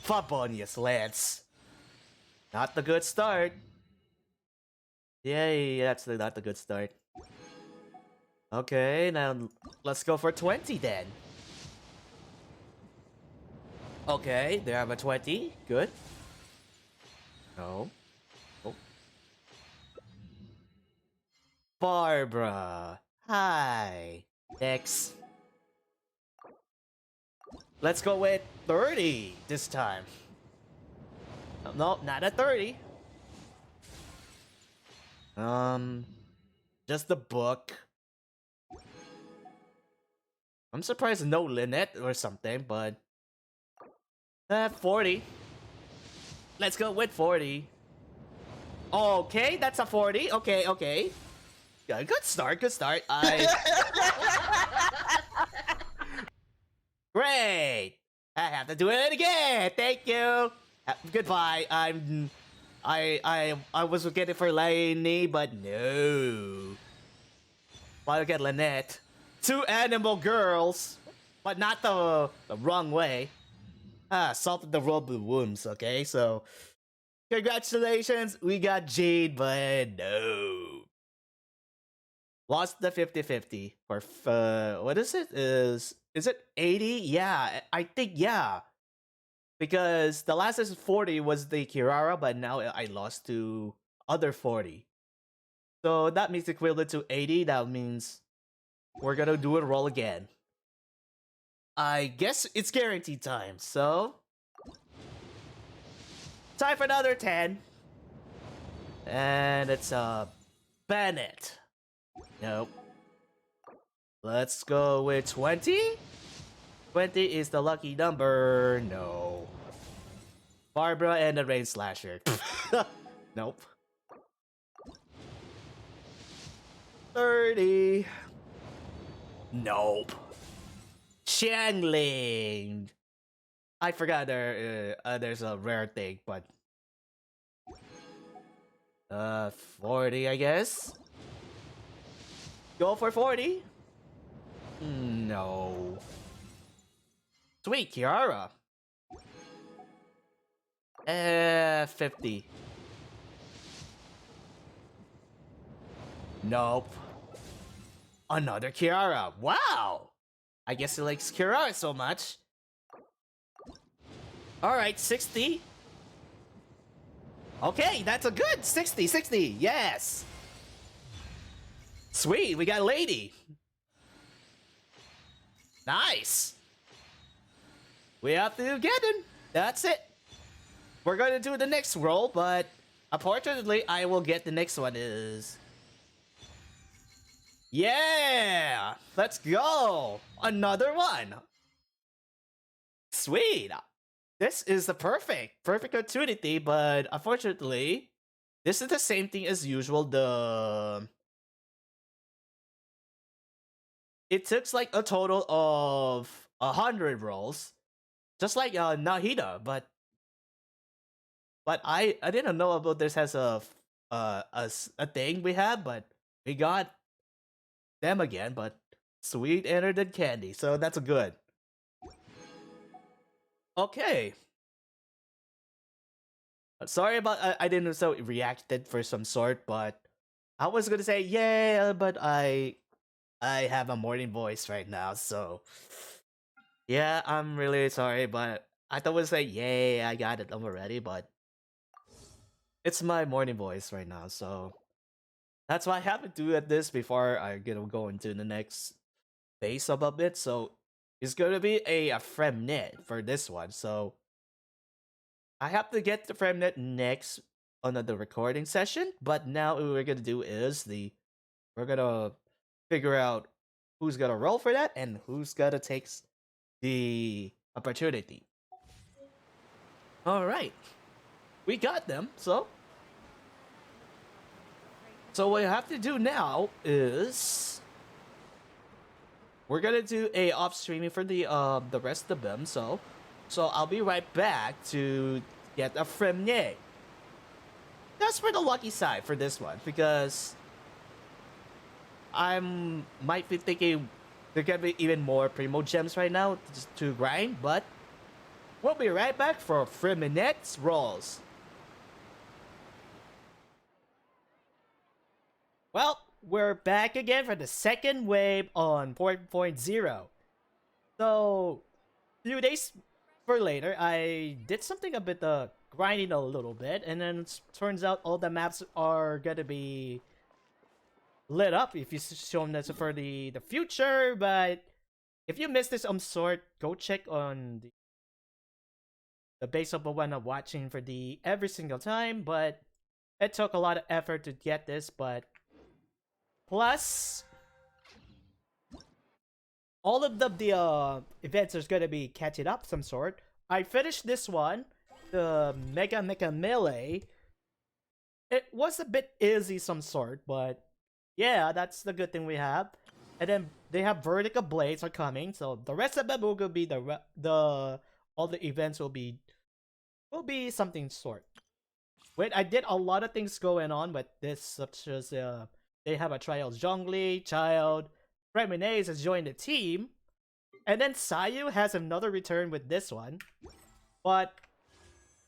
Fabonius Lance. Not the good start. Yay, that's not the good start. Okay, now let's go for 20 then. Okay, they have a 20. Good. No. Oh. Barbara. Hi. Next. Let's go with 30 this time. No, not a 30. Just the book. I'm surprised no Lynette or something, but 40. Let's go with 40. Okay, that's a 40. Okay. Yeah, good start. Great. I have to do it again. Thank you. Goodbye. I was getting for Lyney, but no. I'll get Lynette. 2 animal girls, but not the wrong way. Salted the rubber wombs, okay? So, congratulations, we got Jade, but no. Lost the 50-50 for, what is it? Is it 80? Yeah, I think, yeah. Because the last is 40 was the Kirara, but now I lost to other 40. So that means equivalent to 80. That means we're gonna do a roll again. I guess it's guaranteed time, so time for another 10. And it's Bennett. Nope. Let's go with 20. 20 is the lucky number. No. Barbara and the Rain Slasher. Nope. 30. Nope. Xiangling. I forgot there's a rare thing, but 40, I guess. Go for 40. No. Sweet Kiara. 50. Nope. Another Kiara. Wow. I guess he likes Kiara so much. Alright, 60. Okay, that's a good 60. Yes. Sweet, we got a lady. Nice. We have to get him. That's it. We're going to do the next roll, but unfortunately, I will get the next one is... Yeah! Let's go! Another one! Sweet! This is the perfect opportunity, but unfortunately, this is the same thing as usual. It took like a total of 100 rolls, just like Nahida, but I didn't know about this as a thing we had, but we got them again. But sweet entered the candy, so that's good. Okay. Sorry about I didn't so reacted for some sort, but I was gonna say yeah, but I I have a morning voice right now, so yeah, I'm really sorry, but I thought it was like, yay, I got it already, but it's my morning voice right now, so that's why I have to do this before I go into the next phase of a bit. So it's gonna be a Freminet for this one, so I have to get the Freminet next on the recording session. But now what we're gonna do is we're gonna figure out who's gonna roll for that and who's gonna take the opportunity. All right, we got them. So what we have to do now is we're gonna do a off streaming for the rest of them. So I'll be right back to get a Freminet. That's for the lucky side for this one, because might be thinking there gonna be even more Primo Gems right now to grind, but we'll be right back for Freminet's rolls. Well, we're back again for the second wave on 4.0. So, few days for later, I did something a bit grinding a little bit, and then it turns out all the maps are gonna be lit up if you show them for the future. But if you missed this sort, go check on the base of the one I'm watching for the every single time. But it took a lot of effort to get this, but plus all of the events is gonna be catching up some sort. I finished this one, the Mega Melee. It was a bit easy some sort, but yeah, that's the good thing we have. And then they have Vertical Blades are coming, so the rest of them will be all the events will be something sort. Wait, I did a lot of things going on with this, such as they have a trial Zhongli, Child, Freminet has joined the team, and then Sayu has another return with this one. But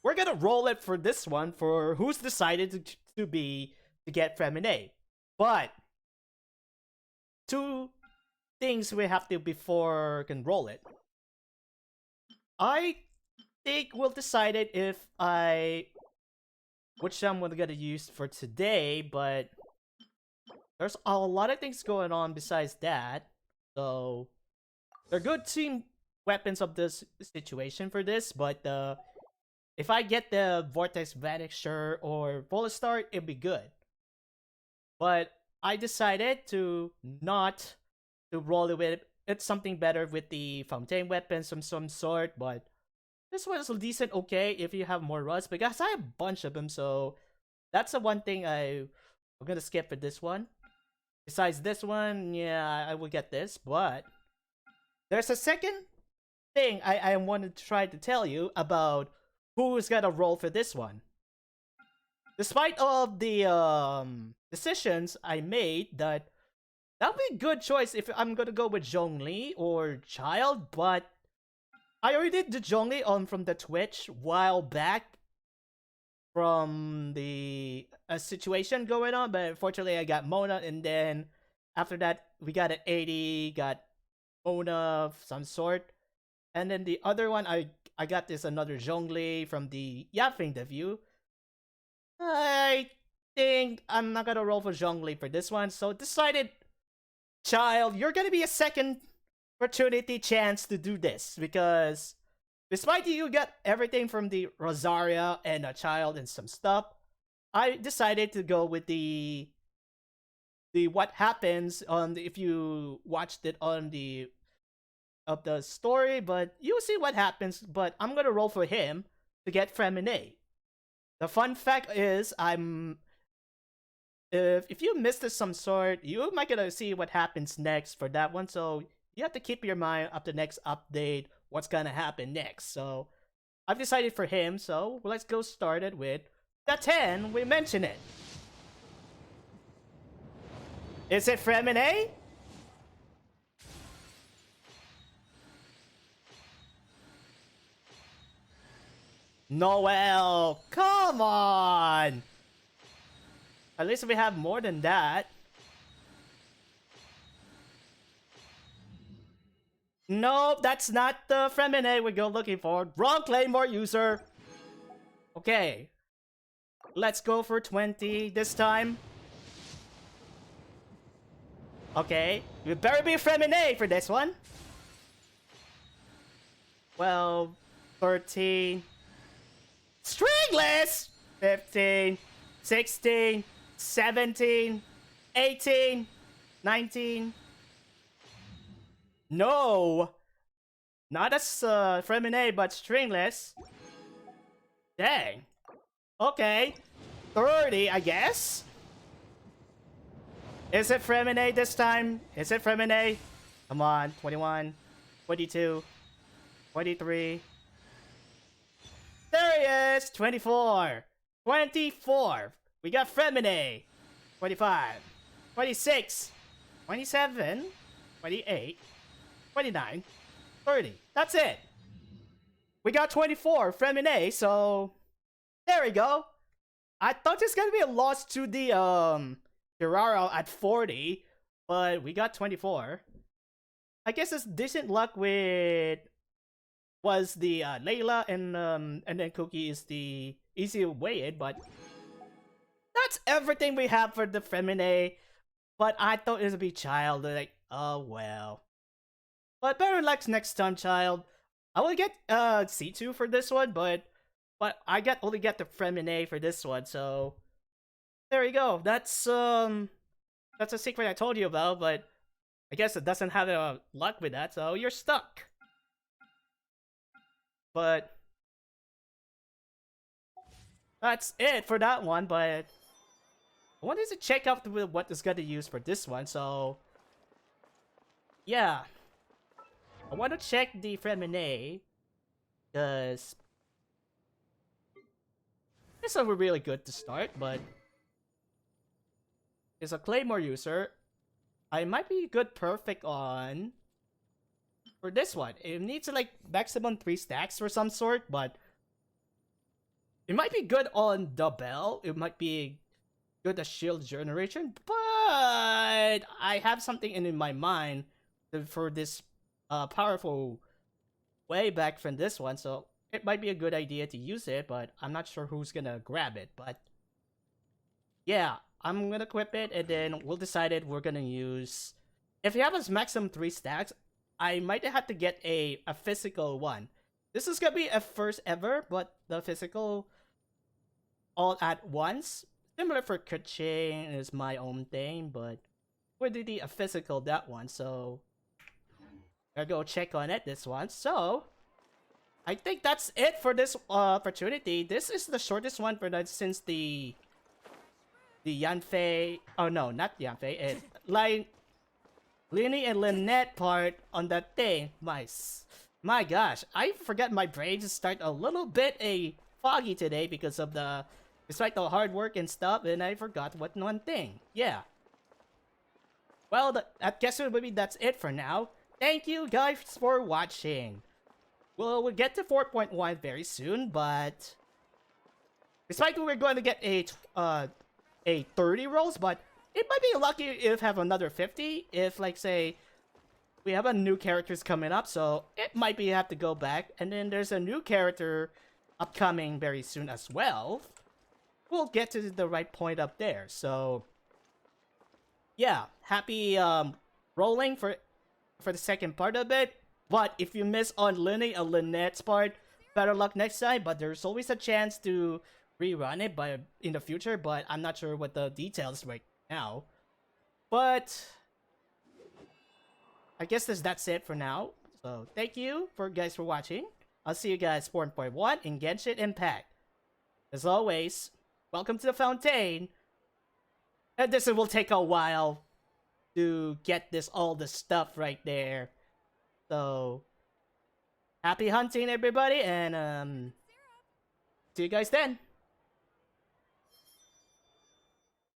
we're gonna roll it for this one for who's decided to get Freminet. But two things we have to before can roll it. I think we'll decide it if which I'm gonna use for today, but there's a lot of things going on besides that. So they're good team weapons of this situation for this, but if I get the Vortex Vanisher or Volstar, it'd be good. But I decided to not to roll it with it's something better with the Fontaine weapons of some sort, but this one is decent okay if you have more rust, because I have a bunch of them, so that's the one thing I'm gonna skip for this one. Besides this one, yeah, I will get this, but there's a second thing I wanted to try to tell you about who's gonna roll for this one. Despite all of the decisions I made, that would be a good choice if I'm gonna go with Zhongli or Child, but I already did the Zhongli from the Twitch while back from the situation going on, but unfortunately I got Mona, and then after that we got an 80, got Mona of some sort, and then the other one I got this another Zhongli from the Yaping debut. I think I'm not gonna roll for Zhongli for this one, so decided, Child, you're gonna be a second opportunity chance to do this, because despite you got everything from the Rosaria and a Child and some stuff, I decided to go with the what happens on if you watched it on the story, but you'll see what happens. But I'm gonna roll for him to get Freminet. The fun fact is, if you missed it some sort, you might gonna see what happens next for that one. So you have to keep your mind up to next update, what's gonna happen next. So I've decided for him, so let's go started with the 10, we mentioned it. Is it Freminet? Noel, come on! At least we have more than that. Nope, that's not the Freminet we go looking for. Wrong Claymore user. Okay. Let's go for 20 this time. Okay. We better be Freminet for this one. 12, 13. Stringless! 15, 16, 17, 18, 19. No! Not as Freminet, but stringless. Dang. Okay. 30, I guess? Is it Freminet this time? Is it Freminet? Come on. 21, 22, 23. There he is! 24. 24. We got Freminet. 25. 26. 27. 28. 29. 30. That's it. We got 24 Freminet, so there we go. I thought it's gonna be a loss to the Gerardo at 40, but we got 24. I guess it's decent luck with was the Layla and then Cookie is the easy way in, but that's everything we have for the Freminet. But I thought it would be Child, like, oh well. But better luck next time, Child. I will get C2 for this one, but I only get the Freminet for this one, so there you go. That's a secret I told you about, but I guess it doesn't have luck with that, so you're stuck. But that's it for that one, but I wanted to check out what is going to use for this one, so yeah. I want to check the Freminet, because this one would be really good to start, but it's a Claymore user. I might be good perfect on for this one. It needs like maximum 3 stacks or some sort, but it might be good on the bell. It might be good at shield generation, but I have something in my mind for this powerful way back from this one, so it might be a good idea to use it, but I'm not sure who's gonna grab it. But yeah, I'm gonna equip it, and then we'll decide it. We're gonna use, if you have a maximum 3 stacks, I might have to get a physical one. This is gonna be a first ever, but the physical all at once, similar for Kuching is my own thing, but we're doing a physical that one, so I'll go check on it this one. So I think that's it for this opportunity. This is the shortest one for that since the Yanfei. Oh no, not Yanfei. It's Lyney and Lynette part on that thing. My gosh, I forgot my brain to start a little bit foggy today because of despite the hard work and stuff, and I forgot one thing. Yeah. Well, I guess that's it for now. Thank you guys for watching. We'll get to 4.1 very soon, but despite we're going to get a 30 rolls, but it might be lucky if have another 50 if, like, say we have a new characters coming up, so it might be have to go back, and then there's a new character upcoming very soon as well. We'll get to the right point up there. So yeah, happy rolling for the second part of it. But if you miss on Lyney and Lynette's part, better luck next time. But there's always a chance to rerun it in the future, but I'm not sure what the details right now. But I guess that's it for now. So thank you guys for watching. I'll see you guys 4.1 in Genshin Impact. As always, welcome to the Fontaine. And this will take a while to get all the stuff right there. So happy hunting, everybody, and see you guys then.